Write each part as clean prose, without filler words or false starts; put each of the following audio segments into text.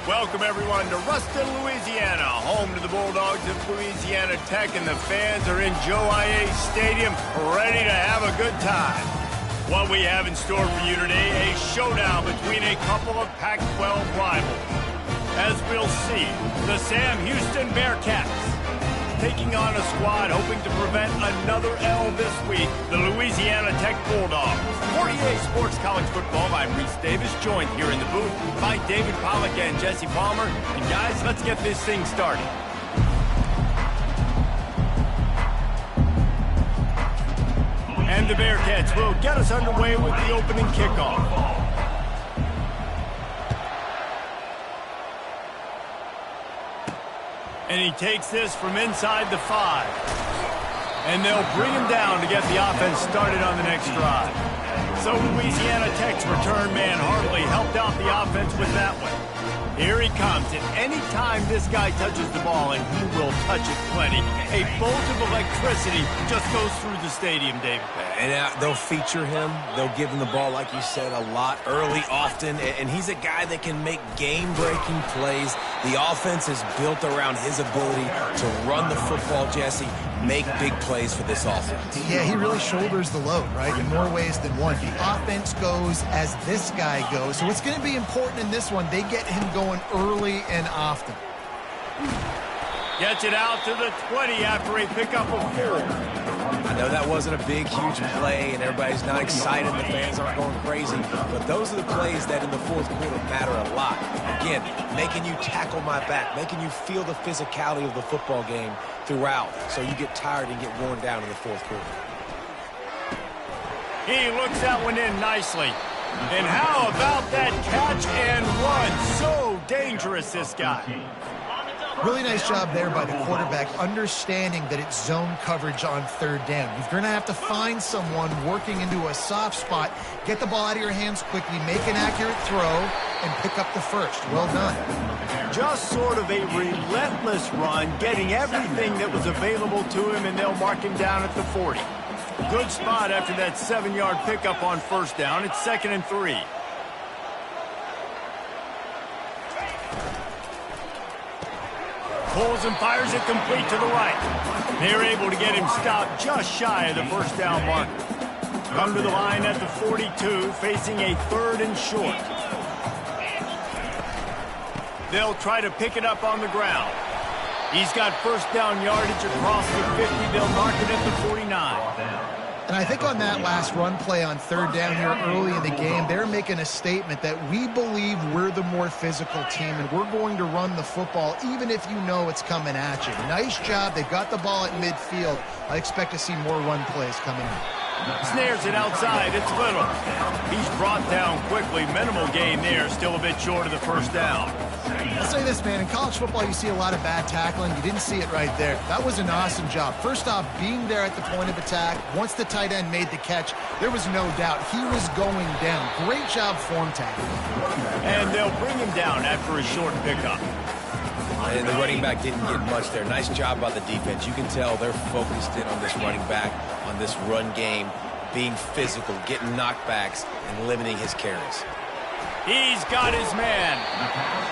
Welcome, everyone, to Ruston, Louisiana, home to the Bulldogs of Louisiana Tech, and the fans are in Joe I.A. Stadium ready to have a good time. What we have in store for you today, a showdown between a couple of Pac-12 rivals. As we'll see, the Sam Houston Bearcats taking on a squad hoping to prevent another L this week, the Louisiana Tech Bulldogs. 48 Sports College Football, I'm Reese Davis, joined here in the booth by David Pollack and Jesse Palmer. And guys, let's get this thing started. And the Bearcats will get us underway with the opening kickoff. And he takes this from inside the 5. And they'll bring him down to get the offense started on the next drive. So Louisiana Tech's return man Hartley helped out the offense with that one. Here he comes, and any time this guy touches the ball, and he will touch it plenty, a bolt of electricity just goes through the stadium, David. And they'll feature him. They'll give him the ball, like you said, a lot, early, often. And he's a guy that can make game-breaking plays. The offense is built around his ability to run the football, Jesse, make big plays for this offense. Yeah, he really shoulders the load, right, in more ways than one. The offense goes as this guy goes. So it's going to be important in this one. They get him going early and often. Gets it out to the 20 after a pickup of 4. I know that wasn't a big, huge play, and everybody's not excited. The fans aren't going crazy. But those are the plays that in the fourth quarter matter a lot. Again, making you tackle my back, making you feel the physicality of the football game throughout, so you get tired and get worn down in the fourth quarter. He looks that one in nicely. And how about that catch and run? So dangerous, this guy. Really nice job there by the quarterback, understanding that it's zone coverage on third down. You're going to have to find someone working into a soft spot, get the ball out of your hands quickly, make an accurate throw, and pick up the first. Well done. Just sort of a relentless run, getting everything that was available to him, and they'll mark him down at the 40. Good spot after that 7-yard pickup on first down. It's 2nd and 3. Pulls and fires it complete to the right. They're able to get him stopped just shy of the first down marker. Come to the line at the 42, facing a 3rd and short. They'll try to pick it up on the ground. He's got first down yardage across the 50. They'll mark it at the 49. And I think on that last run play on third down here early in the game, they're making a statement that we believe we're the more physical team and we're going to run the football even if you know it's coming at you. Nice job. They got the ball at midfield. I expect to see more run plays coming up. Snares it outside. It's Little. He's brought down quickly. Minimal gain there. Still a bit short of the first down. I'll say this, man. In college football, you see a lot of bad tackling. You didn't see it right there. That was an awesome job. First off, being there at the point of attack. Once the tight end made the catch, there was no doubt he was going down. Great job form tackling. And they'll bring him down after a short pickup. And the running back didn't get much there. Nice job by the defense. You can tell they're focused in on this running back, on this run game, being physical, getting knockbacks, and limiting his carries. He's got his man.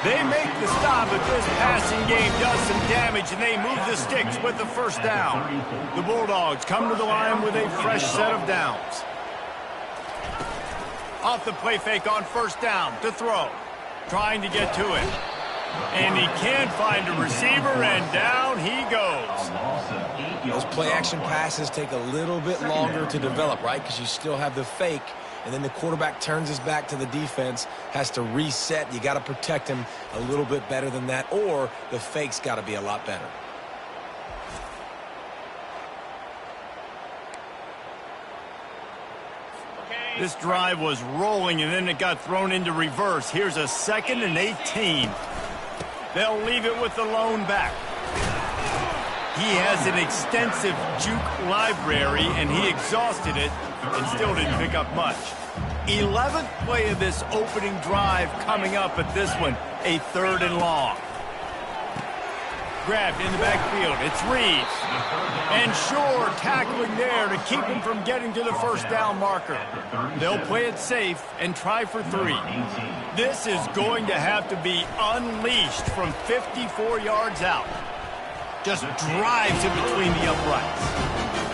They make the stop, but this passing game does some damage, and they move the sticks with the first down. The Bulldogs come to the line with a fresh set of downs. Off the play fake on first down to throw. Trying to get to it. And he can't find a receiver, and down he goes. Those play-action passes take a little bit longer to develop, right? Because you still have the fake, and then the quarterback turns his back to the defense, has to reset. You got to protect him a little bit better than that, or the fake's got to be a lot better. This drive was rolling, and then it got thrown into reverse. Here's a 2nd and 18. They'll leave it with the lone back. He has an extensive juke library, and he exhausted it and still didn't pick up much. 11th play of this opening drive coming up at this one, a 3rd and long. grabbed in the backfield. It's Reeves. And Shore tackling there to keep him from getting to the first down marker. They'll play it safe and try for 3. This is going to have to be unleashed from 54 yards out. Just drives it between the uprights.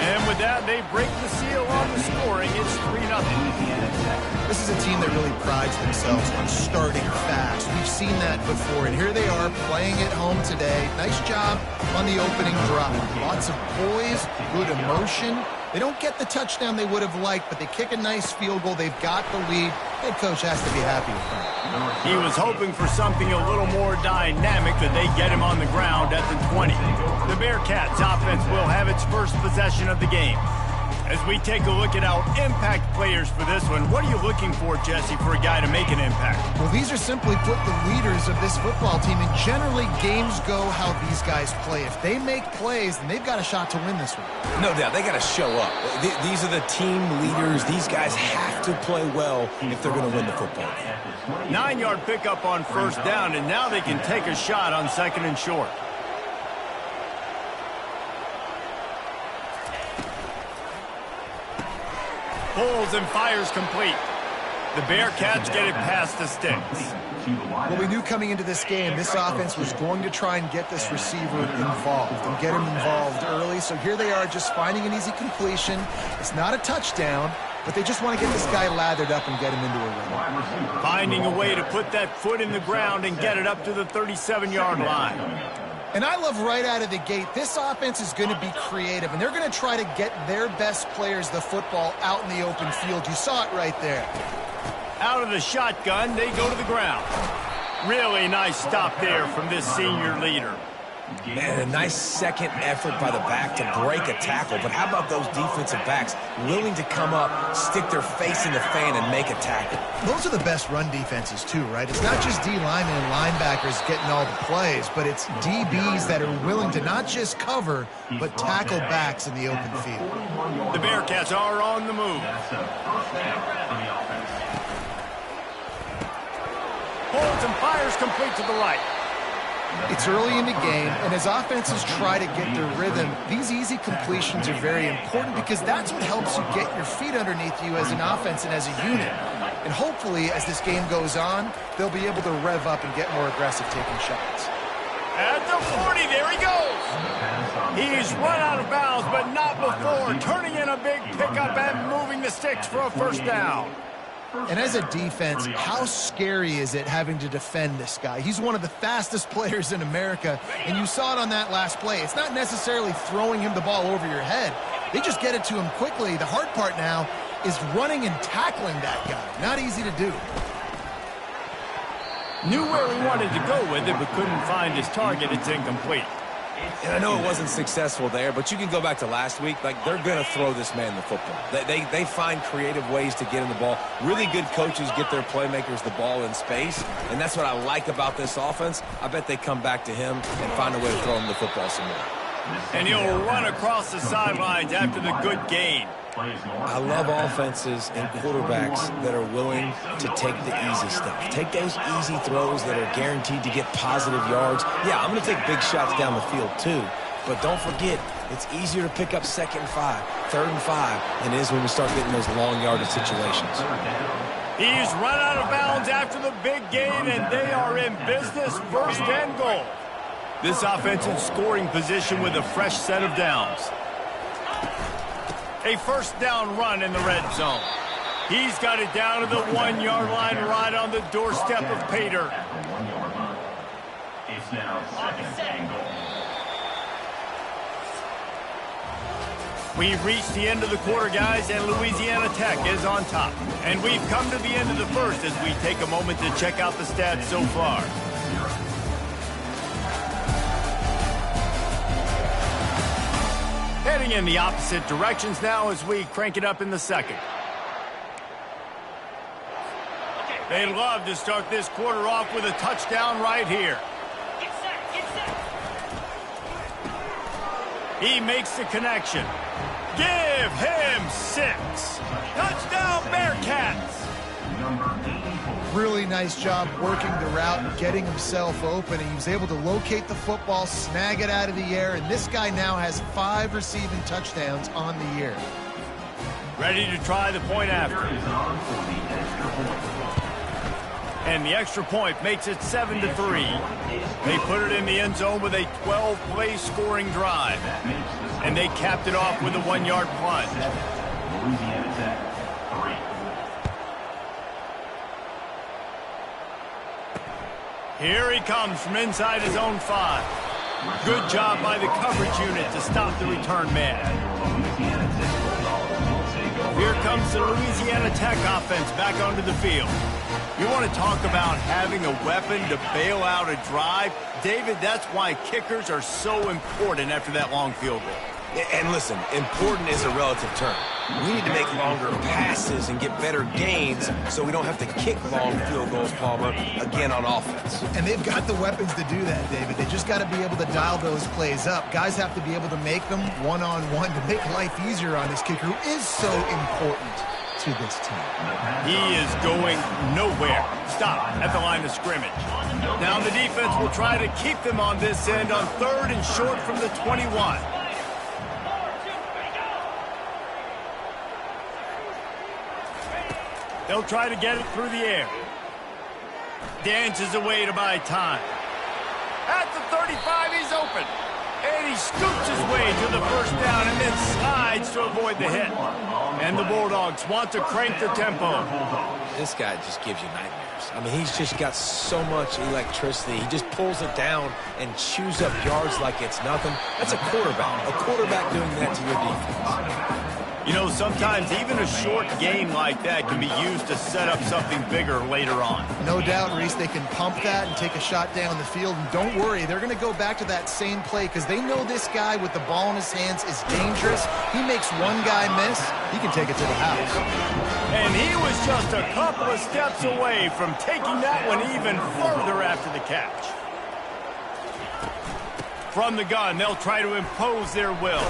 And with that, they break the seal on the scoring. It's 3-0. This is a team that really prides themselves on starting fast. We've seen that before, and here they are playing at home today. Nice job on the opening drive. Lots of poise, good emotion. They don't get the touchdown they would have liked, but they kick a nice field goal. They've got the lead. Head coach has to be happy with that. He was hoping for something a little more dynamic, that they get him on the ground at the 20. The Bearcats offense will have its first possession of the game. As we take a look at our impact players for this one, what are you looking for, Jesse, for a guy to make an impact? Well, these are simply put the leaders of this football team, and generally games go how these guys play. If they make plays, then they've got a shot to win this one. No doubt, they got to show up. These are the team leaders. These guys have to play well if they're going to win the football game. 9-yard pickup on first down, and now they can take a shot on 2nd and short. Pulls and fires complete. The Bearcats get it past the sticks. Well, we knew coming into this game, this offense was going to try and get this receiver involved and get him involved early. So here they are just finding an easy completion. It's not a touchdown, but they just want to get this guy lathered up and get him into a run. Finding a way to put that foot in the ground and get it up to the 37-yard line. And I love right out of the gate, this offense is going to be creative, and they're going to try to get their best players the football out in the open field. You saw it right there. Out of the shotgun, they go to the ground. Really nice stop there from this senior leader. Man, a nice second effort by the back to break a tackle. But how about those defensive backs willing to come up, stick their face in the fan, and make a tackle? Those are the best run defenses, too, right? It's not just D linemen and linebackers getting all the plays, but it's DBs that are willing to not just cover, but tackle backs in the open field. The Bearcats are on the move. Holds and fires complete to the right. It's early in the game, and as offenses try to get their rhythm, these easy completions are very important because that's what helps you get your feet underneath you as an offense and as a unit. And hopefully, as this game goes on, they'll be able to rev up and get more aggressive taking shots. At the 40, there he goes. He's run out of bounds, but not before turning in a big pickup and moving the sticks for a first down. And as a defense, how scary is it having to defend this guy? He's one of the fastest players in America, and you saw it on that last play. It's not necessarily throwing him the ball over your head. They just get it to him quickly. The hard part now is running and tackling that guy. Not easy to do. Knew where he wanted to go with it, but couldn't find his target. It's incomplete. And I know it wasn't successful there, but you can go back to last week. Like, they're going to throw this man the football. They find creative ways to get him the ball. Really good coaches get their playmakers the ball in space, and that's what I like about this offense. I bet they come back to him and find a way to throw him the football some more. And he'll run across the sidelines after the good gain. I love offenses and quarterbacks that are willing to take the easy stuff. Take those easy throws that are guaranteed to get positive yards. Yeah, I'm going to take big shots down the field too. But don't forget, it's easier to pick up 2nd and 5, 3rd and 5 than it is when we start getting those long yardage situations. He's run out of bounds after the big gain, and they are in business, 1st and goal. This offense in scoring position with a fresh set of downs. A first down run in the red zone. He's got it down to the 1-yard line right on the doorstep of Pater. It's now 2nd and goal. We've reached the end of the quarter, guys, and Louisiana Tech is on top. And we've come to the end of the first as we take a moment to check out the stats so far. Heading in the opposite directions now as we crank it up in the second. They'd love to start this quarter off with a touchdown right here. He makes the connection. Give him 6. Touchdown, Bearcats! Really nice job working the route and getting himself open. He was able to locate the football, snag it out of the air, and this guy now has 5 receiving touchdowns on the year. Ready to try the point after. And the extra point makes it 7-3. They put it in the end zone with a 12-play scoring drive. And they capped it off with a 1-yard plunge. Louisiana Tech, 3. Here he comes from inside his own 5. Good job by the coverage unit to stop the return man. Here comes the Louisiana Tech offense back onto the field. You want to talk about having a weapon to bail out a drive? David, that's why kickers are so important after that long field goal. And listen, important is a relative term. We need to make longer passes and get better gains so we don't have to kick long field goals, Palmer, again on offense. And they've got the weapons to do that, David. They just got to be able to dial those plays up. Guys have to be able to make them one-on-one to make life easier on this kicker, who is so important to this team. He is going nowhere. Stop at the line of scrimmage. Now the defense will try to keep them on this end on 3rd and short from the 21. They'll try to get it through the air. Dances away to buy time. At the 35, he's open. And he scoops his way to the first down and then slides to avoid the hit. And the Bulldogs want to crank the tempo. This guy just gives you nightmares. I mean, he's just got so much electricity. He just pulls it down and chews up yards like it's nothing. That's a quarterback. A quarterback doing that to your defense. You know, sometimes even a short game like that can be used to set up something bigger later on. No doubt, Reese, they can pump that and take a shot down the field. And don't worry, they're going to go back to that same play because they know this guy with the ball in his hands is dangerous. He makes one guy miss, he can take it to the house. And he was just a couple of steps away from taking that one even further after the catch. From the gun, they'll try to impose their will.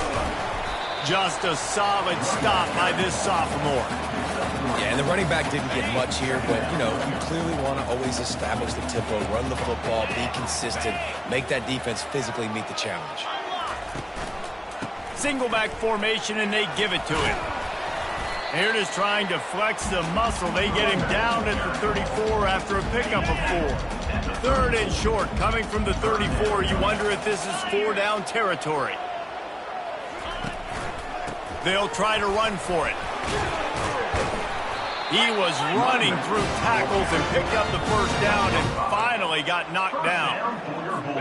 Just a solid stop by this sophomore. Yeah, and the running back didn't get much here, but, you know, you clearly want to always establish the tempo, run the football, be consistent, make that defense physically meet the challenge. Single back formation, and they give it to him. Here it is trying to flex the muscle. They get him down at the 34 after a pickup of 4. 3rd and short coming from the 34. You wonder if this is 4-down territory. They'll try to run for it. He was running through tackles and picked up the first down and finally got knocked down.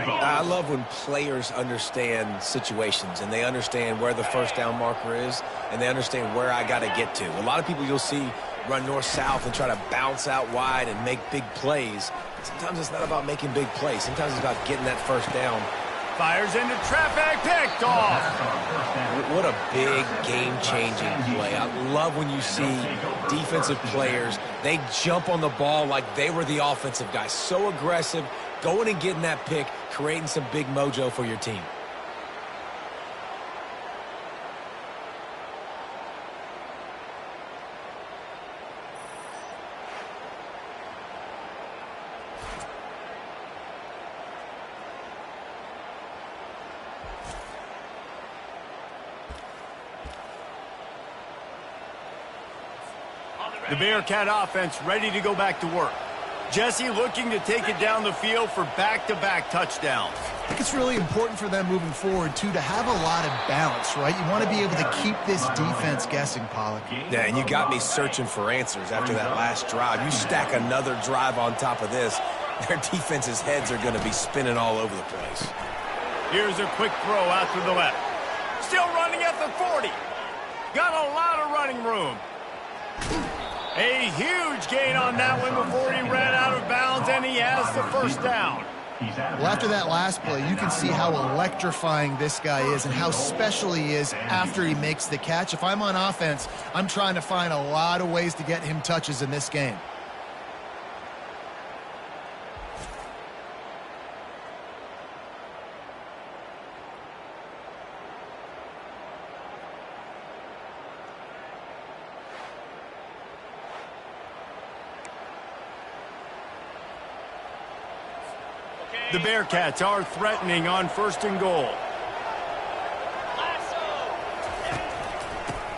I love when players understand situations and they understand where the first down marker is and they understand where I got to get to. A lot of people you'll see run north-south and try to bounce out wide and make big plays. Sometimes it's not about making big plays. Sometimes it's about getting that first down. Fires into traffic, picked off. What a big game-changing play. I love when you see defensive players, they jump on the ball like they were the offensive guy. So aggressive, going and getting that pick, creating some big mojo for your team. The Bearcat offense ready to go back to work. Jesse looking to take it down the field for back-to-back touchdowns. I think it's really important for them moving forward, too, to have a lot of balance, right? You want to be able to keep this defense guessing, Pollock. Yeah, and you got me searching for answers after that last drive. You stack another drive on top of this, their defense's heads are going to be spinning all over the place. Here's a quick throw out to the left. Still running at the 40. Got a lot of running room. A huge gain on that one before he ran out of bounds, and he has the first down. Well, after that last play, you can see how electrifying this guy is and how special he is after he makes the catch. If I'm on offense, I'm trying to find a lot of ways to get him touches in this game. The Bearcats are threatening on 1st and goal.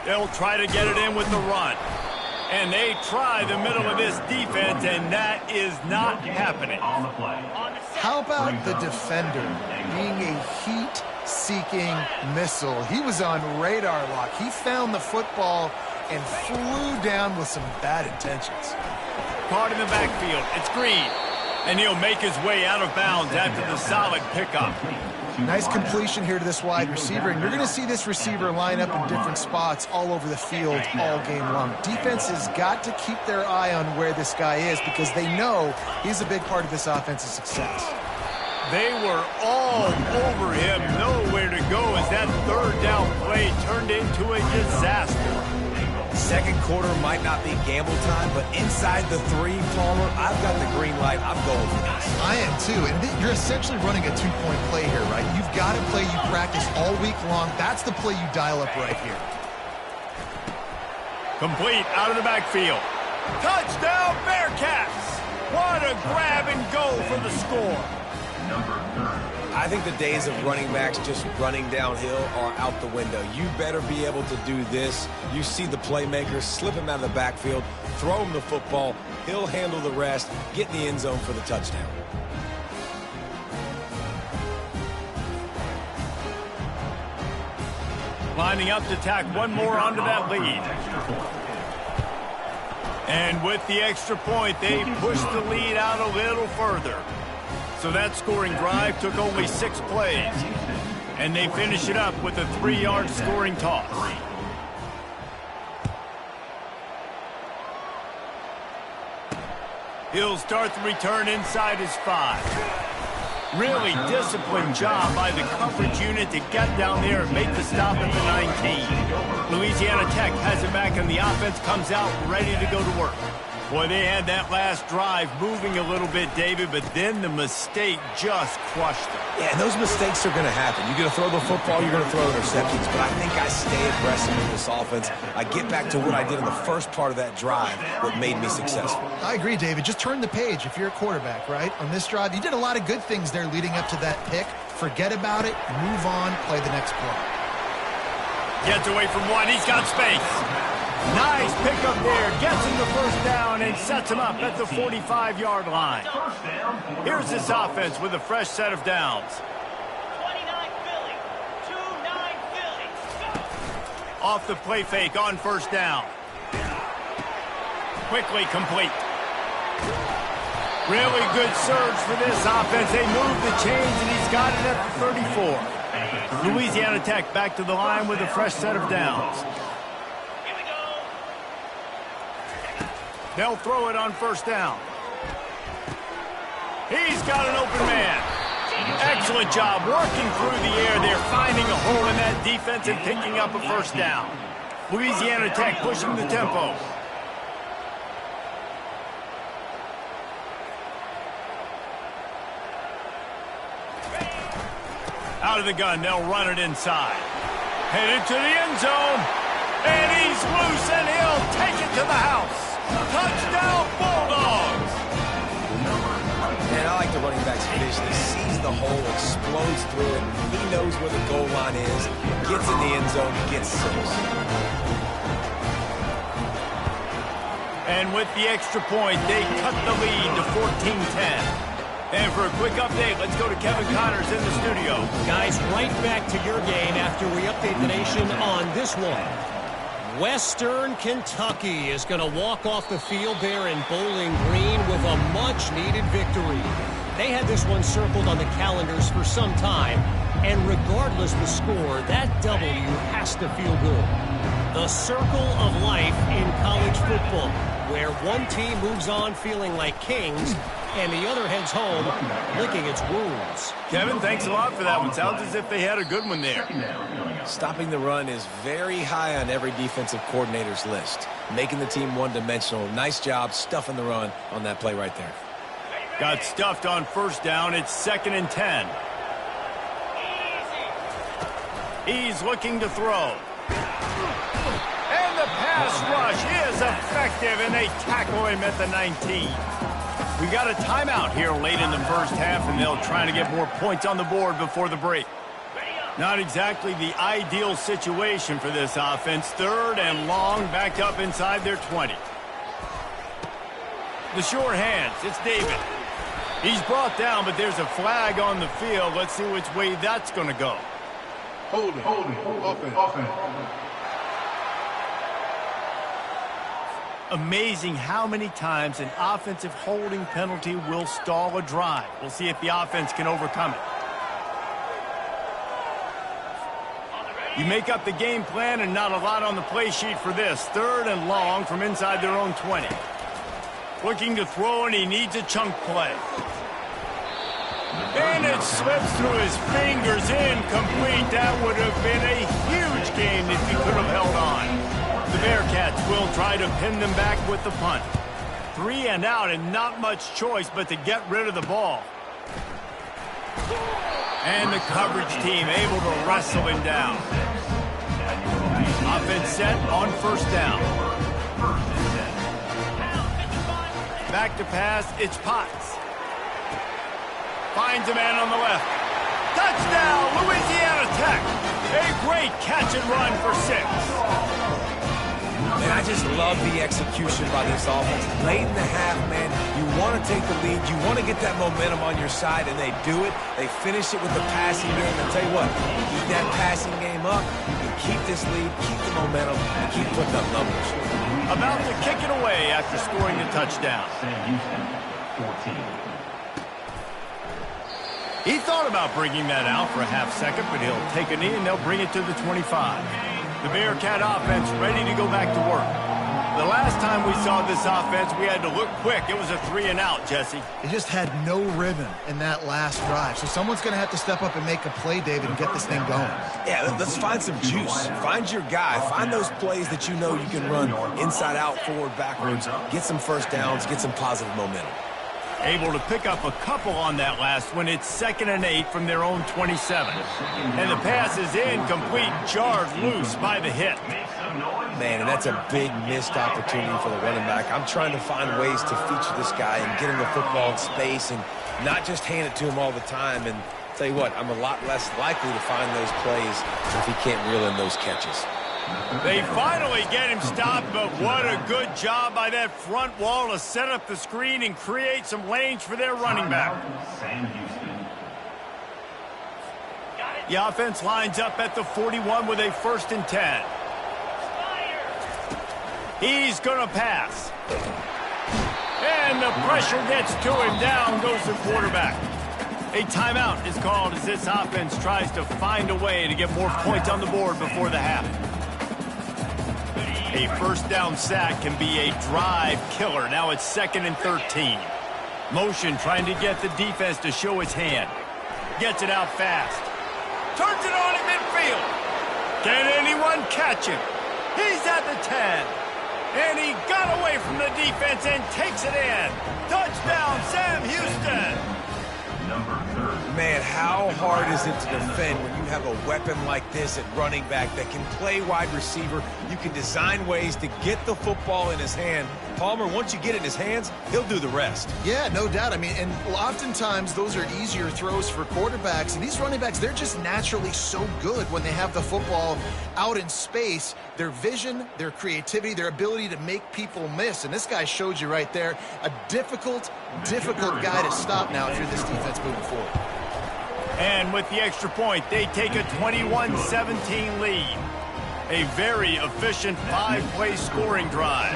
They'll try to get it in with the run. And they try the middle of this defense, and that is not happening. How about the defender being a heat-seeking missile? He was on radar lock. He found the football and flew down with some bad intentions. Caught in the backfield. It's Green. And he'll make his way out of bounds after the solid pickup. Nice completion here to this wide receiver, and you're going to see this receiver line up in different spots all over the field all game long. Defense has got to keep their eye on where this guy is because they know he's a big part of this offense's success. They were all over him, nowhere to go as that 3rd down play turned into a disaster. Second quarter might not be gamble time, but inside the 3, Palmer, I've got the green light. I'm going for this. I am too, and you're essentially running a 2-point play here, right? You've got a play you practice all week long. That's the play you dial up right here. Complete out of the backfield. Touchdown Bearcats! What a grab and go for the score. I think the days of running backs just running downhill are out the window. You better be able to do this. You see the playmaker, slip him out of the backfield, throw him the football, he'll handle the rest, get in the end zone for the touchdown. Lining up to tack one more onto that lead. And with the extra point, they push the lead out a little further. So that scoring drive took only 6 plays. And they finish it up with a 3-yard scoring toss. He'll start the return inside his 5. Really disciplined job by the coverage unit to get down there and make the stop at the 19. Louisiana Tech has it back and the offense comes out ready to go to work. Boy, they had that last drive moving a little bit, David, but then the mistake just crushed them. Yeah, and those mistakes are going to happen. You're going to throw the football, you're going to throw interceptions, but I think I stay aggressive in this offense. I get back to what I did in the first part of that drive, what made me successful. I agree, David. Just turn the page if you're a quarterback, right? On this drive, you did a lot of good things there leading up to that pick. Forget about it, move on, play the next play. Gets away from one, he's got space. Nice pickup there, gets him the 1st down and sets him up at the 45-yard line. Here's this offense with a fresh set of downs. 29 Philly, 2-9 Philly. Off the play fake on 1st down. Quickly complete. Really good surge for this offense. They move the chains and he's got it at the 34. Louisiana Tech back to the line with a fresh set of downs. They'll throw it on 1st down. He's got an open man. Excellent job working through the air there, finding a hole in that defense and picking up a 1st down. Louisiana Tech pushing the tempo. Out of the gun, they'll run it inside. Headed to the end zone. And he's loose, and he'll take it to the house. Touchdown, Bulldogs! Man, I like the running back's vision. He sees the hole, explodes through it. He knows where the goal line is, gets in the end zone, gets 6. And with the extra point, they cut the lead to 14-10. And for a quick update, let's go to Kevin Connors in the studio. Guys, right back to your game after we update the nation on this one. Western Kentucky is going to walk off the field there in Bowling Green with a much-needed victory. They had this one circled on the calendars for some time, and regardless the score, that W has to feel good. The circle of life in college football, where one team moves on feeling like kings, and the other heads home licking its wounds. Kevin, thanks a lot for that one. Sounds as if they had a good one there. Stopping the run is very high on every defensive coordinator's list. Making the team one-dimensional. Nice job stuffing the run on that play right there. Got stuffed on 1st down. It's 2nd and 10. He's looking to throw. And the pass rush is effective, and they tackle him at the 19. We got a timeout here late in the first half, and they'll try to get more points on the board before the break. Not exactly the ideal situation for this offense. 3rd and long, backed up inside their 20. The sure hands, it's David. He's brought down, but there's a flag on the field. Let's see which way that's going to go. Hold it, offense. Amazing how many times an offensive holding penalty will stall a drive. We'll see if the offense can overcome it. You make up the game plan and not a lot on the play sheet for this. 3rd and long from inside their own 20. Looking to throw, and he needs a chunk play. And it slips through his fingers, incomplete. That would have been a huge gain if he could have held on. The Bearcats will try to pin them back with the punt. 3 and out, and not much choice but to get rid of the ball. And the coverage team able to wrestle him down. Offense set on 1st down. Back to pass, it's Potts. Finds a man on the left. Touchdown, Louisiana Tech. A great catch and run for 6. Man, I just love the execution by this offense. Late in the half, man, you want to take the lead. You want to get that momentum on your side, and they do it. They finish it with the passing game. And tell you what, keep that passing game up. You can keep this lead, keep the momentum, and keep putting up numbers. About to kick it away after scoring the touchdown. Sam Houston, 14. He thought about bringing that out for a half second, but he'll take a knee and they'll bring it to the 25. The Bearcat offense ready to go back to work. The last time we saw this offense, we had to look quick. It was a 3 and out, Jesse. They just had no rhythm in that last drive. So someone's going to have to step up and make a play, David, and get this thing going. Yeah, let's find some juice. Find your guy. Find those plays that you know you can run inside out, forward, backwards. Get some first downs. Get some positive momentum. Able to pick up a couple on that last one. It's 2nd and 8 from their own 27. And the pass is incomplete, jarred loose by the hit. Man, and that's a big missed opportunity for the running back. I'm trying to find ways to feature this guy and get him the football in space and not just hand it to him all the time. And tell you what, I'm a lot less likely to find those plays if he can't reel in those catches. They finally get him stopped, but what a good job by that front wall to set up the screen and create some lanes for their running back. Sam Houston. The offense lines up at the 41 with a 1st and 10. He's going to pass. And the pressure gets to him. Down goes the quarterback. A timeout is called as this offense tries to find a way to get more points on the board before the half. A 1st down sack can be a drive killer. Now it's 2nd and 13. Motion trying to get the defense to show his hand. Gets it out fast. Turns it on in midfield. Can anyone catch him? He's at the 10. And he got away from the defense and takes it in. Touchdown, Sam Houston. Man, how hard is it to defend when you have a weapon like this at running back that can play wide receiver? You can design ways to get the football in his hand. Palmer, once you get it in his hands, he'll do the rest. Yeah, no doubt. I mean, and oftentimes those are easier throws for quarterbacks. And these running backs, they're just naturally so good when they have the football out in space. Their vision, their creativity, their ability to make people miss. And this guy showed you right there, a difficult guy to stop now if you're this defense moving forward. And with the extra point, they take a 21-17 lead. A very efficient 5-play scoring drive.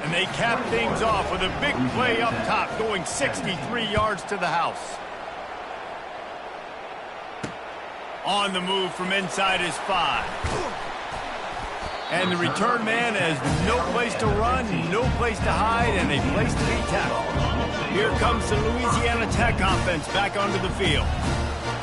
And they cap things off with a big play up top, going 63 yards to the house. On the move from inside his 5. And the return man has no place to run, no place to hide, and a place to be tackled. Here comes the Louisiana Tech offense back onto the field.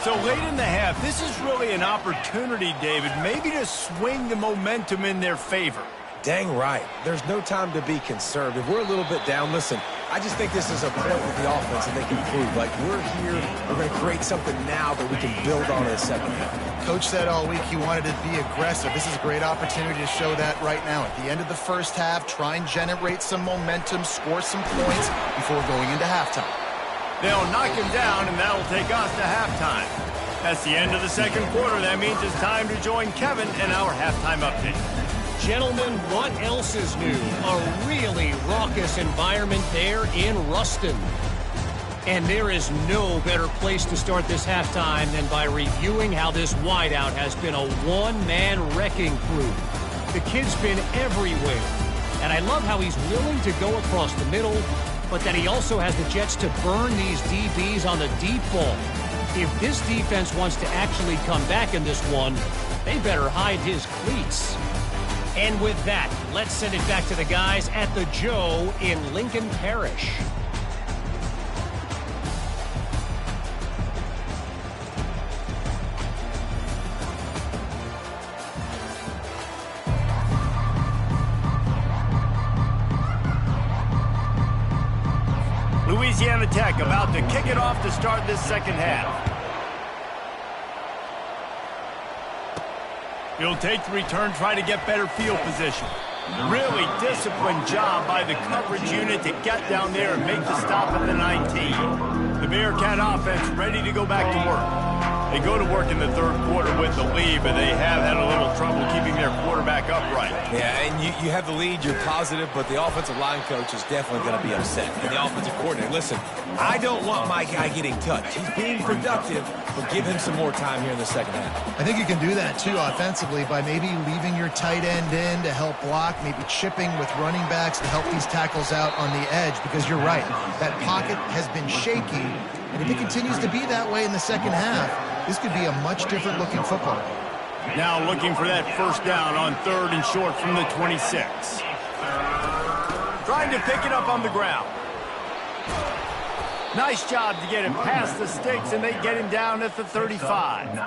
So late in the half, this is really an opportunity, David, maybe to swing the momentum in their favor. Dang right. There's no time to be conservative. We're a little bit down. Listen, I just think this is a point with the offense that they can prove. Like, we're here, we're going to create something now that we can build on in the second half. Coach said all week he wanted to be aggressive. This is a great opportunity to show that right now. At the end of the first half, try and generate some momentum, score some points before going into halftime. They'll knock him down, and that'll take us to halftime. That's the end of the second quarter. That means it's time to join Kevin in our halftime update. Gentlemen, what else is new? A really raucous environment there in Ruston. And there is no better place to start this halftime than by reviewing how this wideout has been a one-man wrecking crew. The kid's been everywhere. And I love how he's willing to go across the middle, but that he also has the Jets to burn these DBs on the deep ball. If this defense wants to actually come back in this one, they better hide his cleats. And with that, let's send it back to the guys at the Joe in Lincoln Parish. Louisiana Tech about to kick it off to start this second half. He'll take the return, try to get better field position. Really disciplined job by the coverage unit to get down there and make the stop at the 19. The Bearcat offense ready to go back to work. They go to work in the third quarter with the lead, but they have had a little trouble keeping their quarterback upright. Yeah, and you have the lead, you're positive, but the offensive line coach is definitely going to be upset. And the offensive coordinator, listen, I don't want my guy getting touched. He's being productive, but give him some more time here in the second half. I think you can do that, too, offensively, by maybe leaving your tight end in to help block, maybe chipping with running backs to help these tackles out on the edge, because you're right. That pocket has been shaky, and if it continues to be that way in the second half, this could be a much different looking football. Now looking for that first down on 3rd and short from the 26. Trying to pick it up on the ground. Nice job to get him past the sticks, and they get him down at the 35.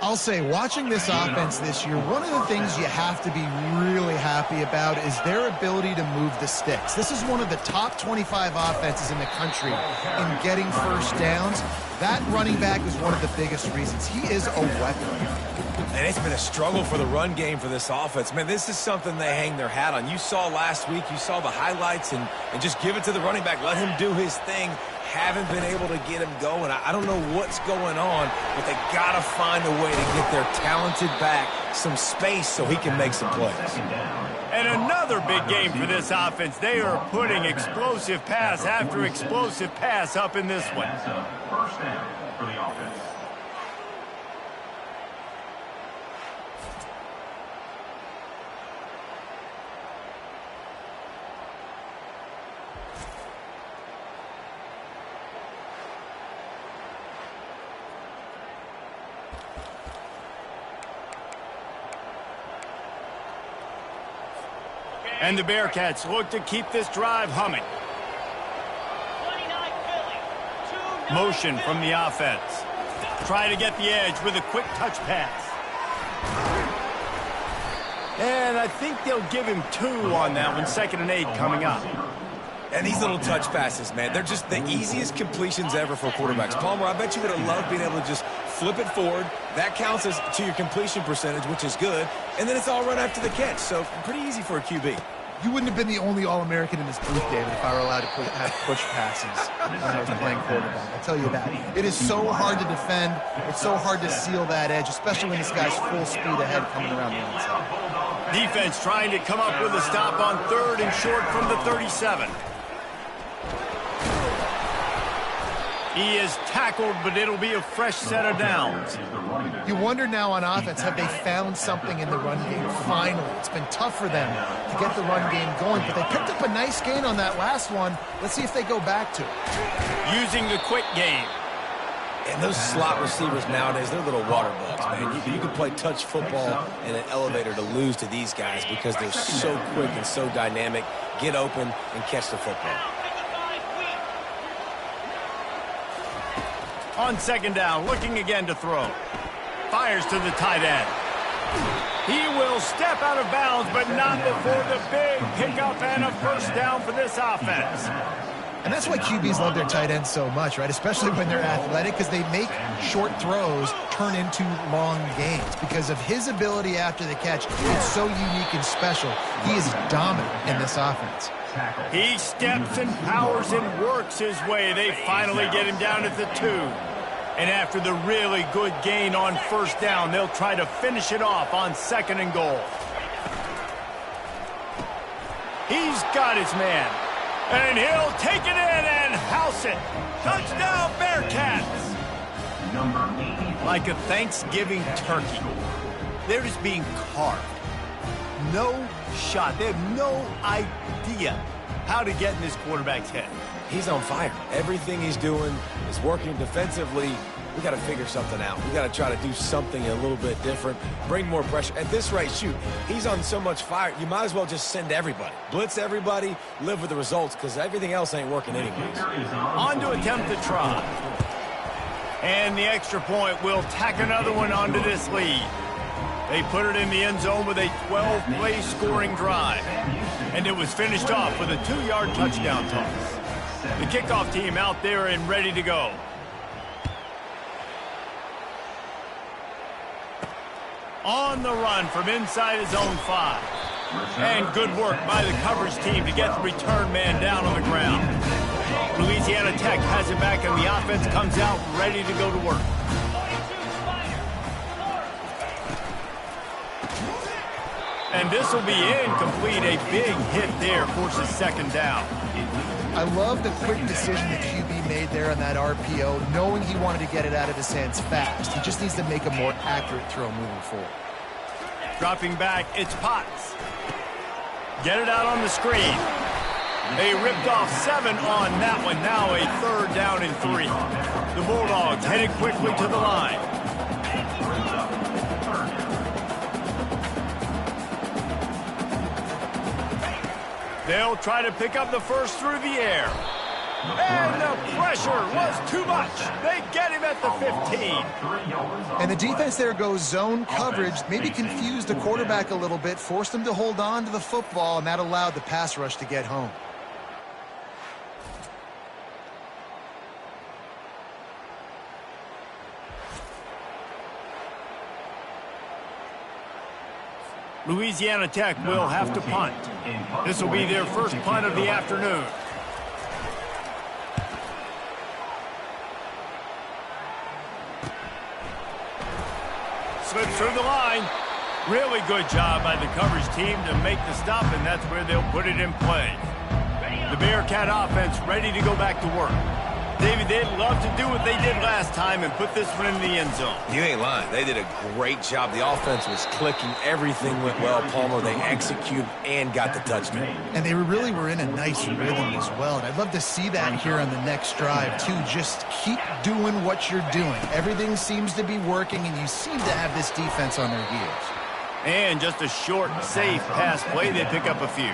I'll say, watching this offense this year, one of the things you have to be really happy about is their ability to move the sticks. This is one of the top 25 offenses in the country in getting first downs. That running back is one of the biggest reasons. He is a weapon. And it's been a struggle for the run game for this offense. Man, this is something they hang their hat on. You saw last week, you saw the highlights, and just give it to the running back. Let him do his thing. Haven't been able to get him going. I don't know what's going on, but they got to find a way to get their talented back some space so he can make some plays. And another big game for this offense. They are putting explosive pass after explosive pass up in this one. First down for the offense. And the Bearcats look to keep this drive humming. 29 Philly. Motion from the offense. Try to get the edge with a quick touch pass. And I think they'll give him 2 on that one. 2nd and 8 coming up. And these little touch passes, man, they're just the easiest completions ever for quarterbacks. Palmer, I bet you would have loved being able to just flip it forward. That counts as to your completion percentage, which is good. And then it's all run after the catch. So pretty easy for a QB. You wouldn't have been the only All-American in this booth, David, if I were allowed to have push passes when I was playing quarterback. I'll tell you that. It is so hard to defend. It's so hard to seal that edge, especially when this guy's full speed ahead coming around the outside. Defense trying to come up with a stop on 3rd and short from the 37. He is tackled, but it'll be a fresh set of downs. You wonder now on offense, have they found something in the run game? Finally, it's been tough for them to get the run game going, but they picked up a nice gain on that last one. Let's see if they go back to it. Using the quick game. And those slot receivers nowadays, they're little water bugs, man. You can play touch football in an elevator to lose to these guys because they're so quick and so dynamic. Get open and catch the football. On 2nd down, looking again to throw. Fires to the tight end. He will step out of bounds, but not before the big pickup and a first down for this offense. And that's why QBs love their tight ends so much, right? Especially when they're athletic, because they make short throws turn into long gains. Because of his ability after the catch, it's so unique and special. He is dominant in this offense. He steps and powers and works his way. They finally get him down at the 2. And after the really good gain on first down, they'll try to finish it off on 2nd and goal. He's got his man. And he'll take it in and house it. Touchdown, Bearcats! Like a Thanksgiving turkey. They're just being carved. No shot. They have no idea how to get in this quarterback's head. He's on fire. Everything he's doing is working defensively. We got to figure something out. We got to try to do something a little bit different, bring more pressure. At this rate, shoot, he's on so much fire, you might as well just send everybody. Blitz everybody, live with the results, because everything else ain't working anyways. On to attempt the try. And the extra point will tack another one onto this lead. They put it in the end zone with a 12-play scoring drive. And it was finished off with a 2-yard touchdown toss. The kickoff team out there and ready to go. On the run from inside his own 5. And good work by the coverage team to get the return man down on the ground. Louisiana Tech has it back and the offense comes out ready to go to work. And this will be incomplete. A big hit there forces 2nd down. I love the quick decision the QB made there on that RPO, knowing he wanted to get it out of his hands fast. He just needs to make a more accurate throw moving forward. Dropping back, it's Potts. Get it out on the screen. They ripped off 7 on that one. Now a 3rd down and 3. The Bulldogs headed quickly to the line. They'll try to pick up the first through the air. And the pressure was too much. They get him at the 15. And the defense there goes zone coverage, maybe confused the quarterback a little bit, forced him to hold on to the football, and that allowed the pass rush to get home. Louisiana Tech will have to punt. This will be their first punt of the afternoon. Slips through the line. Really good job by the coverage team to make the stop, and that's where they'll put it in play. The Bearcat offense ready to go back to work. David, they'd love to do what they did last time and put this one in the end zone. You ain't lying. They did a great job. The offense was clicking. Everything went well, Palmer. They executed and got the touchdown. And they really were in a nice rhythm as well. And I'd love to see that here on the next drive, too. Just keep doing what you're doing. Everything seems to be working, and you seem to have this defense on their heels. And just a short, safe pass play. They pick up a few.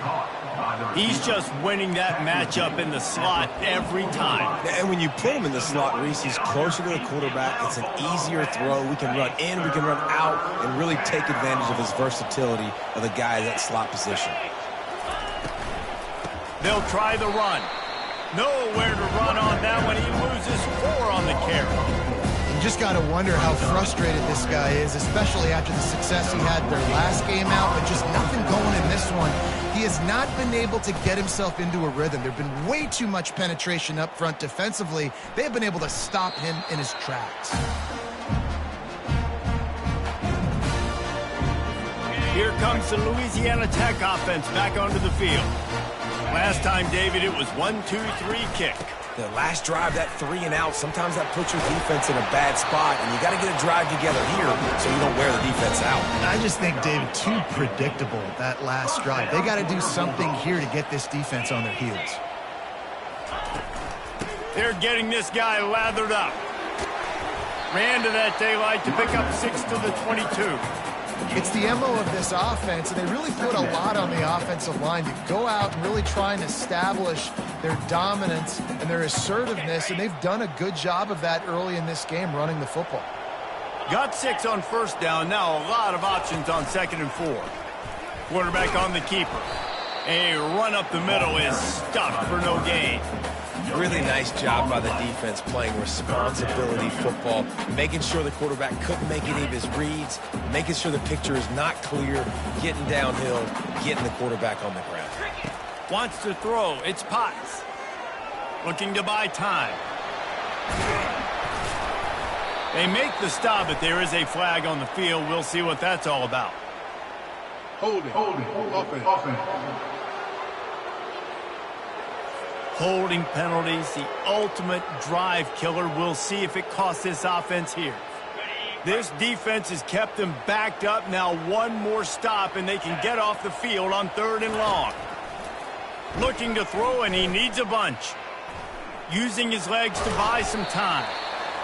He's just winning that matchup in the slot every time. And when you put him in the slot, Reese, he's closer to the quarterback. It's an easier throw. We can run in, we can run out, and really take advantage of his versatility of the guy in that slot position. They'll try the run. Nowhere to run on that one. He loses 4 on the carry. You just got to wonder how frustrated this guy is, especially after the success he had their last game out, but just nothing going in this one. He has not been able to get himself into a rhythm. There's been way too much penetration up front defensively. They've been able to stop him in his tracks. Here comes the Louisiana Tech offense back onto the field. Last time, David, it was 1-2-3 kick. The last drive, that 3 and out, sometimes that puts your defense in a bad spot, and you got to get a drive together here so you don't wear the defense out. I just think, David, too predictable, that last drive. They got to do something here to get this defense on their heels. They're getting this guy lathered up. Ran to that daylight to pick up 6 to the 22. It's the MO of this offense, and they really put a lot on the offensive line to go out and really try and establish their dominance and their assertiveness, and they've done a good job of that early in this game running the football. Got 6 on first down. Now a lot of options on 2nd and 4. Quarterback on the keeper. A run up the middle is stuffed for no gain. Really nice job by the defense playing responsibility football, making sure the quarterback couldn't make any of his reads, making sure the picture is not clear, getting downhill, getting the quarterback on the ground. Wants to throw. It's Potts. Looking to buy time. They make the stop, but there is a flag on the field. We'll see what that's all about. Holding. Offense. Holding penalties, the ultimate drive killer. We'll see if it costs this offense here. This defense has kept them backed up. Now one more stop, and they can get off the field on 3rd and long. Looking to throw, and he needs a bunch. Using his legs to buy some time.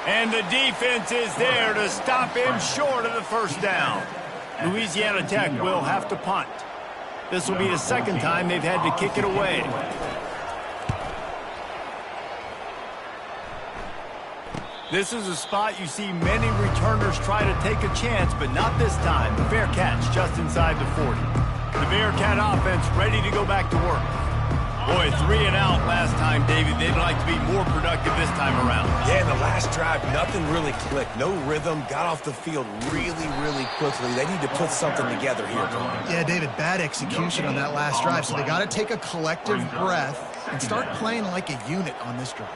And the defense is there to stop him short of the first down. Louisiana Tech will have to punt. This will be the 2nd time they've had to kick it away. This is a spot you see many returners try to take a chance, but not this time. The fair catch just inside the 40. The Bearcat offense ready to go back to work. Boy, 3 and out last time, David. They'd like to be more productive this time around. Yeah, in the last drive, nothing really clicked. No rhythm. Got off the field really quickly. They need to put something together here. Yeah, David, bad execution on that last drive. So they got to take a collective breath and start playing like a unit on this drive.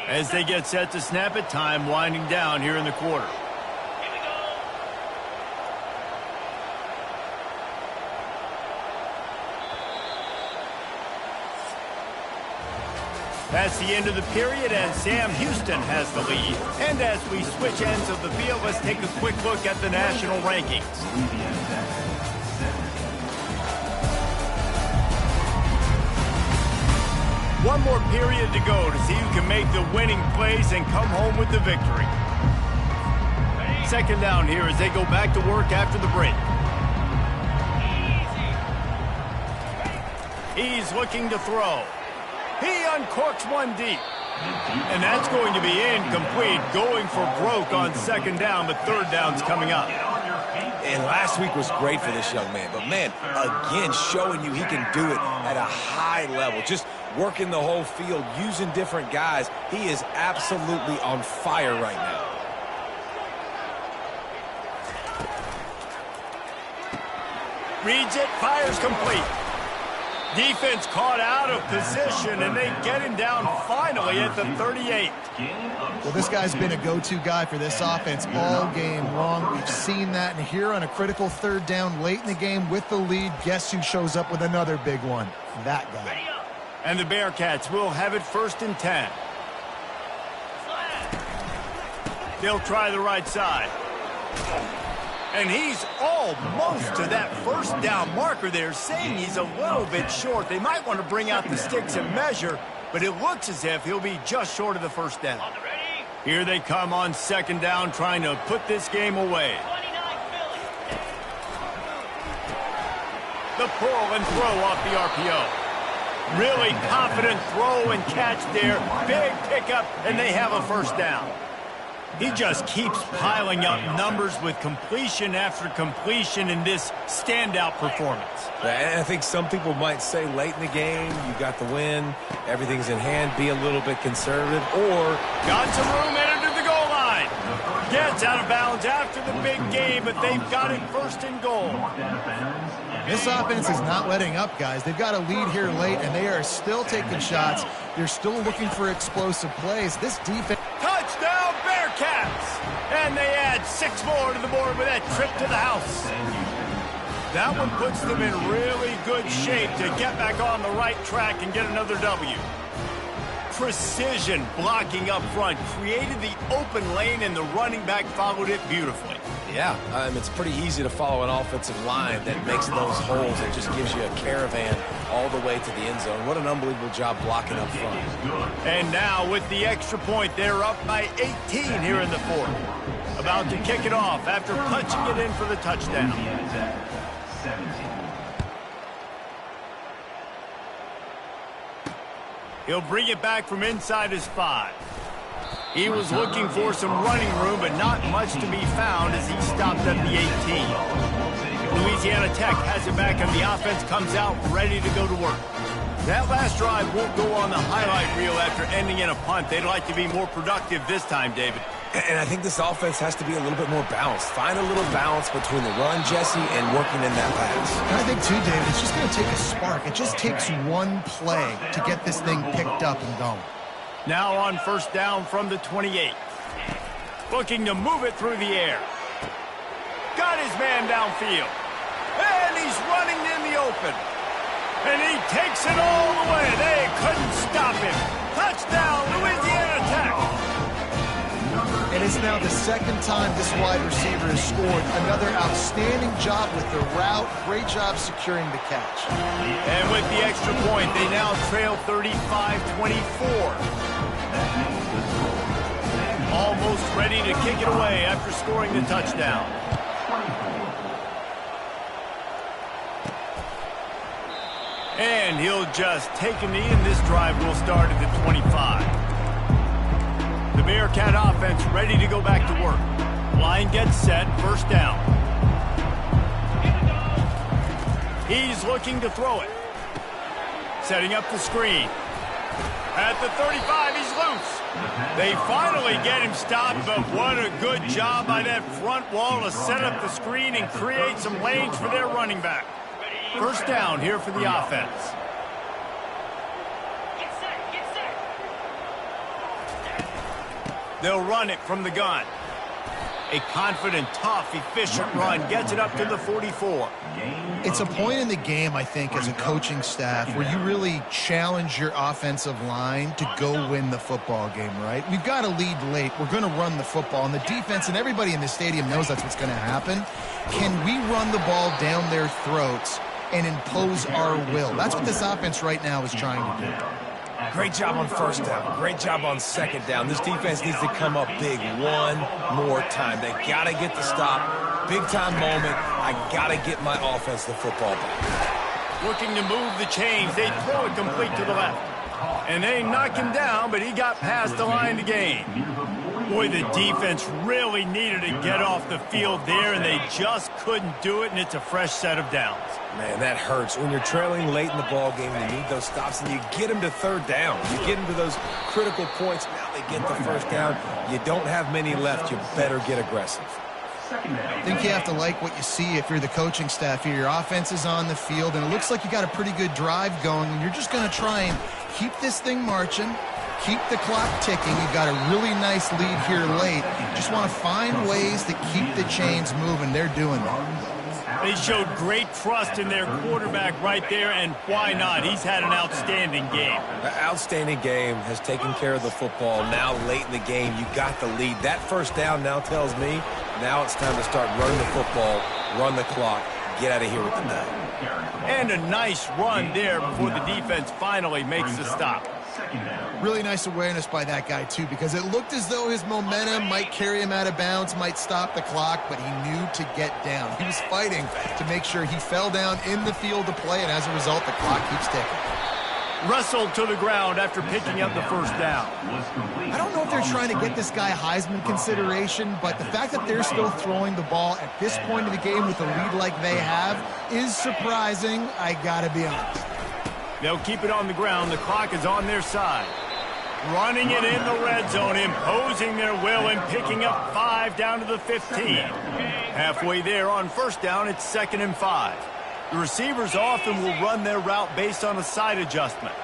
As they get set to snap it, time winding down here in the quarter. That's the end of the period, and Sam Houston has the lead. And as we switch ends of the field, let's take a quick look at the national rankings. One more period to go to see who can make the winning plays and come home with the victory. 2nd down here as they go back to work after the break. He's looking to throw. He uncorks one deep. And that's going to be incomplete, going for broke on 2nd down, but 3rd down's coming up. And last week was great for this young man. But, man, again, showing you he can do it at a high level. Just working the whole field, using different guys. He is absolutely on fire right now. Reads it, fires complete. Defense caught out of position, and they get him down finally at the 38. Well, this guy's been a go-to guy for this offense all game long. We've seen that, and here on a critical 3rd down late in the game with the lead, guess who shows up with another big one? That guy. And the Bearcats will have it 1st and 10. They'll try the right side. And he's almost to that 1st down marker there, saying he's a little bit short. They might want to bring out the sticks and measure, but it looks as if he'll be just short of the 1st down. Here they come on 2nd down, trying to put this game away. The pull and throw off the RPO. Really confident throw and catch there. Big pickup, and they have a 1st down. He just keeps piling up numbers with completion after completion in this standout performance. And I think some people might say late in the game, you got the win, everything's in hand, be a little bit conservative, or got some room headed to the goal line. Gets out of bounds after the big game, but they've got it 1st and goal. This offense is not letting up, guys. They've got a lead here late, and they are still taking shots. They're still looking for explosive plays. This defense... Touchdown, Bearcats! And they add 6 more to the board with that trip to the house. That one puts them in really good shape to get back on the right track and get another W. Precision blocking up front created the open lane, and the running back followed it beautifully. Yeah, it's pretty easy to follow an offensive line that makes those holes and just gives you a caravan all the way to the end zone. What an unbelievable job blocking up front. And now with the extra point, they're up by 18 here in the 4th. About to kick it off after punching it in for the touchdown. He'll bring it back from inside his 5. He was looking for some running room, but not much to be found as he stopped at the 18. Louisiana Tech has it back, and the offense comes out ready to go to work. That last drive won't go on the highlight reel after ending in a punt. They'd like to be more productive this time, David. And I think this offense has to be a little bit more balanced. Find a little balance between the run, Jesse, and working in that pass. And I think, too, David, it's just going to take a spark. It just takes one play to get this thing picked up and going. Now on first down from the 28. Looking to move it through the air. Got his man downfield. And he's running in the open. And he takes it all the way. They couldn't stop him. Touchdown, Louisiana Tech. And it's now the second time this wide receiver has scored. Another outstanding job with the route. Great job securing the catch. And with the extra point, they now trail 35-24. Almost ready to kick it away after scoring the touchdown. And he'll just take a knee, and this drive will start at the 25. The Bearcat offense ready to go back to work. Line gets set, first down. He's looking to throw it. Setting up the screen. At the 35, he's loose. They finally get him stopped, but what a good job by that front wall to set up the screen and create some lanes for their running back. First down here for the offense. They'll run it from the gun. A confident, tough, efficient run gets it up to the 44. It's a point in the game, I think, as a coaching staff where you really challenge your offensive line to go win the football game, right? We've got to lead late. We're going to run the football. And the defense and everybody in the stadium knows that's what's going to happen. Can we run the ball down their throats and impose our will? That's what this offense right now is trying to do. Great job on first down. Great job on second down. This defense needs to come up big one more time. They got to get the stop. Big-time moment. I got to get my offense the football back. Looking to move the chains. They throw it complete to the left. And they knock him down, but he got past the line to gain. Boy, the defense really needed to get off the field there, and they just couldn't do it, and it's a fresh set of downs. Man, that hurts. When you're trailing late in the ball game, you need those stops, and you get them to third down. You get them to those critical points. Now they get the first down. You don't have many left. You better get aggressive. I think you have to like what you see if you're the coaching staff here. Your offense is on the field, and it looks like you got a pretty good drive going, and you're just going to try and keep this thing marching, keep the clock ticking. You've got a really nice lead here late. Just want to find ways to keep the chains moving. They're doing that. They showed great trust in their quarterback right there, and why not? He's had an outstanding game. An outstanding game, has taken care of the football. Now late in the game, you got the lead. That first down now tells me now it's time to start running the football, run the clock, get out of here with the night. And a nice run there before the defense finally makes the stop. Really nice awareness by that guy, too, because it looked as though his momentum might carry him out of bounds, might stop the clock, but he knew to get down. He was fighting to make sure he fell down in the field to play, and as a result, the clock keeps ticking. Wrestled to the ground after picking up the first down. I don't know if they're trying to get this guy Heisman consideration, but the fact that they're still throwing the ball at this point of the game with a lead like they have is surprising, I gotta be honest. They'll keep it on the ground. The clock is on their side. Running it in the red zone, imposing their will and picking up 5 down to the 15. Halfway there on first down, it's 2nd and 5. The receivers often will run their route based on a side adjustment.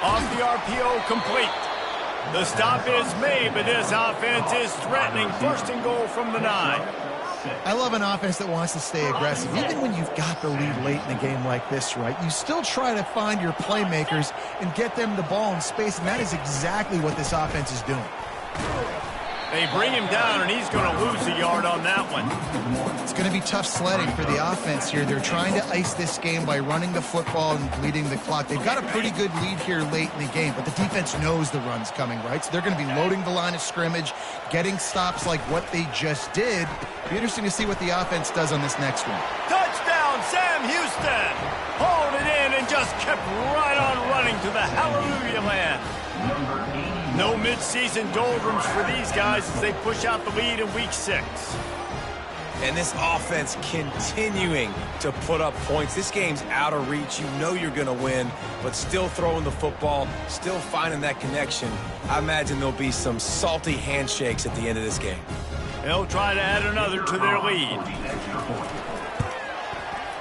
Off the RPO, complete. The stop is made, but this offense is threatening. 1st and goal from the 9. I love an offense that wants to stay aggressive. Even when you've got the lead late in a game like this, right, you still try to find your playmakers and get them the ball in space, and that is exactly what this offense is doing. They bring him down, and he's going to lose a yard on that one. It's going to be tough sledding for the offense here. They're trying to ice this game by running the football and bleeding the clock. They've got a pretty good lead here late in the game, but the defense knows the run's coming, right? So they're going to be loading the line of scrimmage, getting stops like what they just did. Be interesting to see what the offense does on this next one. Touchdown, Sam Houston! Hold it in and just just kept right on running to the hallelujah land. No mid-season doldrums for these guys as they push out the lead in Week 6. And this offense continuing to put up points. This game's out of reach. You know you're going to win, but still throwing the football, still finding that connection. I imagine there'll be some salty handshakes at the end of this game. They'll try to add another to their lead.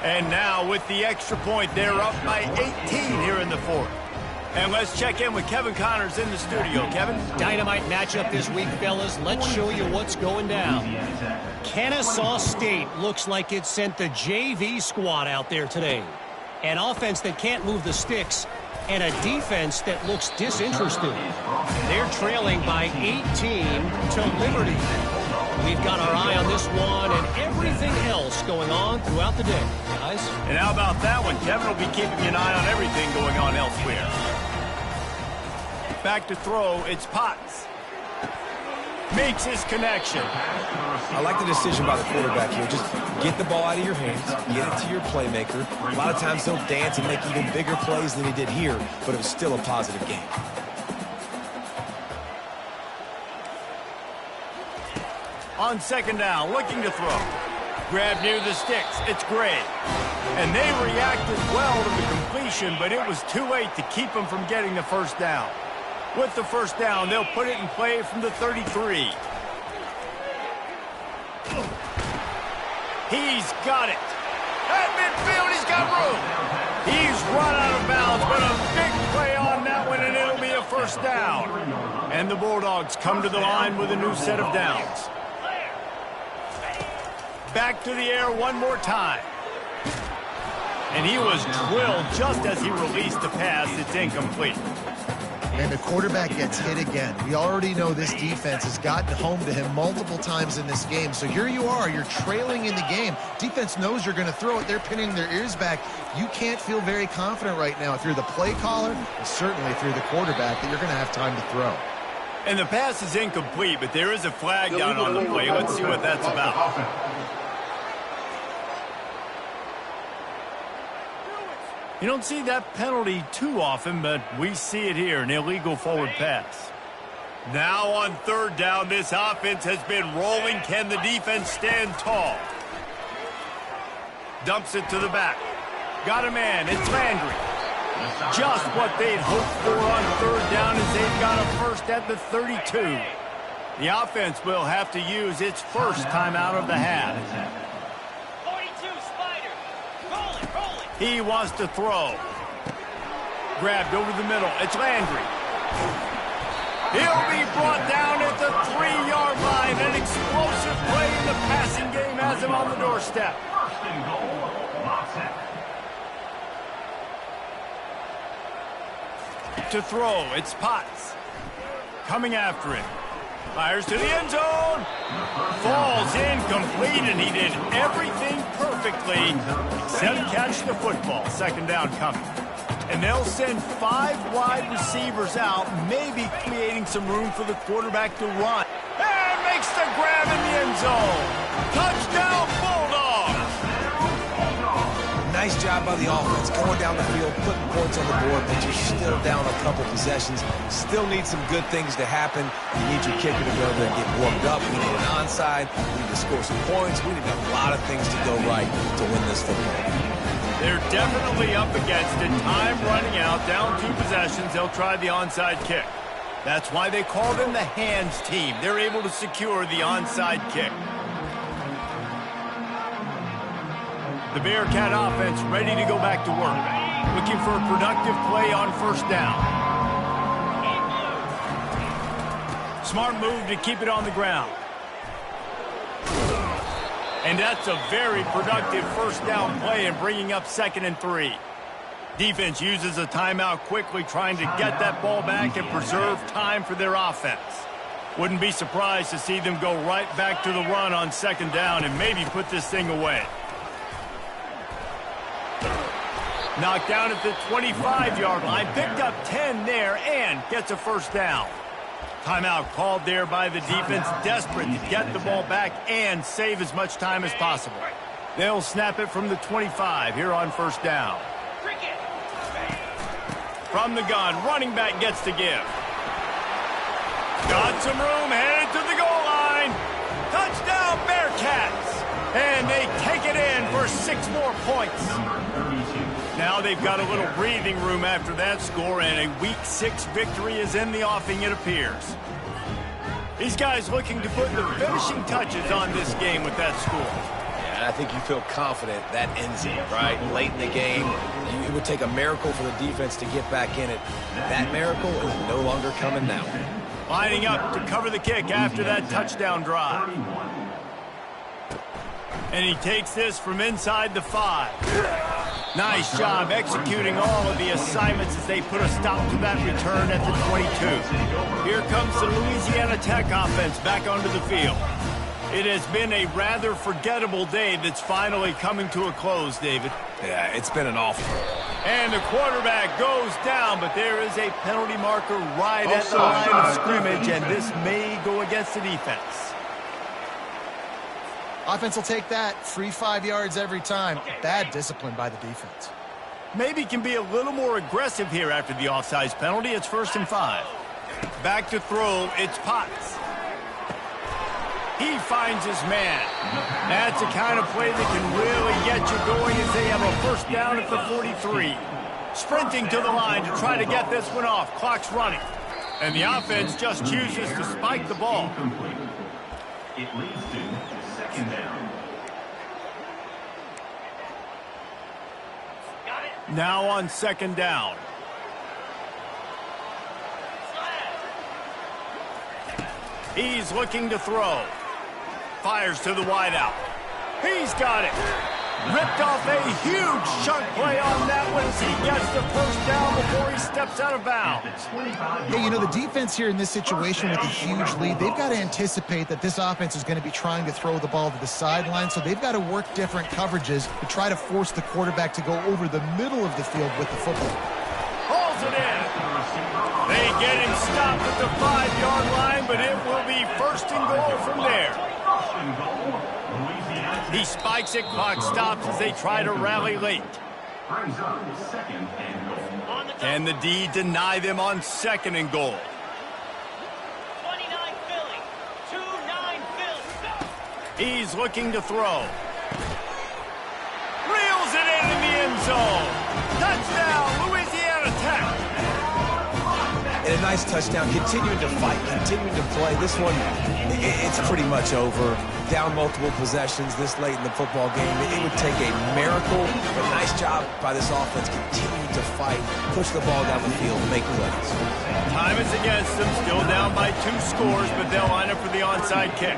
And now with the extra point, they're up by 18 here in the fourth. And let's check in with Kevin Connors in the studio. Kevin? Dynamite matchup this week, fellas. Let's show you what's going down. Kennesaw State looks like it sent the JV squad out there today. An offense that can't move the sticks and a defense that looks disinterested. They're trailing by 18 to Liberty. We've got our eye on this one and everything else going on throughout the day, guys. And how about that one? Kevin will be keeping an eye on everything going on elsewhere. Back to throw, it's Potts. Makes his connection. I like the decision by the quarterback here. Just get the ball out of your hands, get it to your playmaker. A lot of times they'll dance and make even bigger plays than he did here, but it was still a positive game. On second down, looking to throw. Grab near the sticks, it's Gray. And they reacted well to the completion, but it was too late to keep them from getting the first down. With the first down, they'll put it in play from the 33. He's got it. At midfield, he's got room. He's run out of bounds, but a big play on that one, and it'll be a first down. And the Bulldogs come to the line with a new set of downs. Back to the air one more time. And he was drilled just as he released the pass. It's incomplete. And the quarterback gets hit again. We already know this defense has gotten home to him multiple times in this game. So here you are, you're trailing in the game. Defense knows you're going to throw it. They're pinning their ears back. You can't feel very confident right now if you're the play caller, and certainly if you're the quarterback, that you're going to have time to throw. And the pass is incomplete, but there is a flag down on the play. Let's see what that's about. You don't see that penalty too often, but we see it here, an illegal forward pass. Now on third down, this offense has been rolling. Can the defense stand tall? Dumps it to the back. Got a man, it's Landry. Just what they'd hoped for on third down as they've got a first at the 32. The offense will have to use its first timeout of the half. He wants to throw. Grabbed over the middle. It's Landry. He'll be brought down at the 3-yard line. An explosive play in the passing game has him on the doorstep. First and goal, Lockett. To throw, it's Potts. Coming after him. Fires to the end zone. Falls incomplete, and he did everything perfectly except catch the football. Second down coming. And they'll send 5 wide receivers out, maybe creating some room for the quarterback to run. And makes the grab in the end zone. Touchdown, Bulldogs! Nice job by the offense, going down the field, putting points on the board, but you're still down a couple possessions. Still need some good things to happen. You need your kicker to go there and get warmed up. We need an onside. We need to score some points. We need a lot of things to go right to win this football game. They're definitely up against it. Time running out, down 2 possessions. They'll try the onside kick. That's why they call them the hands team. They're able to secure the onside kick. The Bearcat offense ready to go back to work. Looking for a productive play on first down. Smart move to keep it on the ground. And that's a very productive first down play and bringing up 2nd and 3. Defense uses a timeout quickly, trying to get that ball back and preserve time for their offense. Wouldn't be surprised to see them go right back to the run on 2nd down and maybe put this thing away. Knocked down at the 25-yard line, picked up 10 there and gets a first down. Timeout called there by the defense, desperate to get the ball back and save as much time as possible. They'll snap it from the 25 here on first down. From the gun, running back gets to give. Got some room, headed to the goal line. Touchdown, Bearcats! And they take it in for 6 more points. Now they've got a little breathing room after that score, and a Week 6 victory is in the offing, it appears. These guys looking to put the finishing touches on this game with that score. Yeah, I think you feel confident that ends it, right? Late in the game, it would take a miracle for the defense to get back in it. That miracle is no longer coming now. Lining up to cover the kick after that touchdown drive. And he takes this from inside the 5. Nice job executing all of the assignments as they put a stop to that return at the 22. Here comes the Louisiana Tech offense back onto the field. It has been a rather forgettable day that's finally coming to a close, David. Yeah, it's been an awful. And the quarterback goes down, but there is a penalty marker right at the line of scrimmage, and this may go against the defense. Offense will take that. Free 5 yards every time. Bad discipline by the defense. Maybe can be a little more aggressive here after the offsides penalty. It's 1st and 5. Back to throw. It's Potts. He finds his man. That's the kind of play that can really get you going as they have a 1st down at the 43. Sprinting to the line to try to get this one off. Clock's running. And the offense just chooses to spike the ball. It leads to 2nd down. Now on 2nd down. He's looking to throw. Fires to the wideout. He's got it. Ripped off a huge chunk play on that one as he gets the 1st down before he steps out of bounds. Yeah, you know, the defense here in this situation with a huge lead, they've got to anticipate that this offense is going to be trying to throw the ball to the sideline, so they've got to work different coverages to try to force the quarterback to go over the middle of the field with the football. Hauls it in. They get him stopped at the 5-yard line, but it will be 1st and goal from there. He spikes it, clock stops as they try to rally late. Brings up 2nd and goal. Can the D deny them on 2nd and goal? 29 Philly. 2-9 Philly. He's looking to throw. Reels it in the end zone. Touchdown, Louisiana Tech. And a nice touchdown, continuing to fight, continuing to play. This one, it's pretty much over. Down multiple possessions this late in the football game. It would take a miracle, but nice job by this offense continuing to fight, push the ball down the field, make plays. Time is against them, still down by 2 scores, but they'll line up for the onside kick.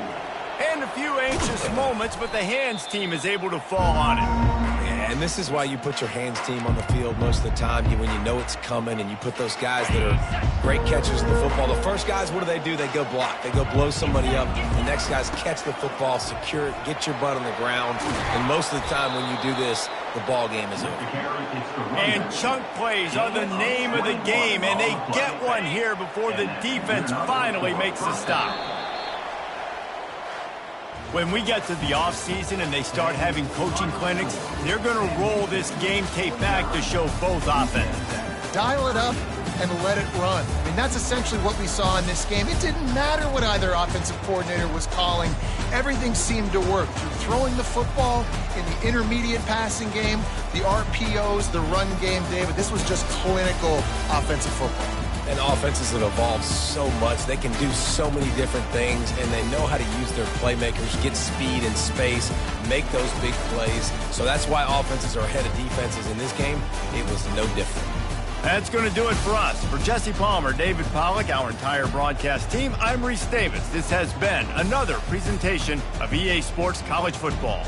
And a few anxious moments, but the hands team is able to fall on it. And this is why you put your hands team on the field most of the time when you know it's coming, and you put those guys that are great catchers in the football. The first guys, what do? They go block. They go blow somebody up. The next guys catch the football, secure it, get your butt on the ground. And most of the time when you do this, the ball game is over. And chunk plays are the name of the game, and they get one here before the defense finally makes the stop. When we get to the offseason and they start having coaching clinics, they're going to roll this game tape back to show both offenses. Dial it up and let it run. I mean, that's essentially what we saw in this game. It didn't matter what either offensive coordinator was calling. Everything seemed to work through throwing the football, in the intermediate passing game, the RPOs, the run game, David. This was just clinical offensive football. And offenses have evolved so much. They can do so many different things, and they know how to use their playmakers, get speed and space, make those big plays. So that's why offenses are ahead of defenses in this game. It was no different. That's going to do it for us. For Jesse Palmer, David Pollack, our entire broadcast team, I'm Reese Davis. This has been another presentation of EA Sports College Football.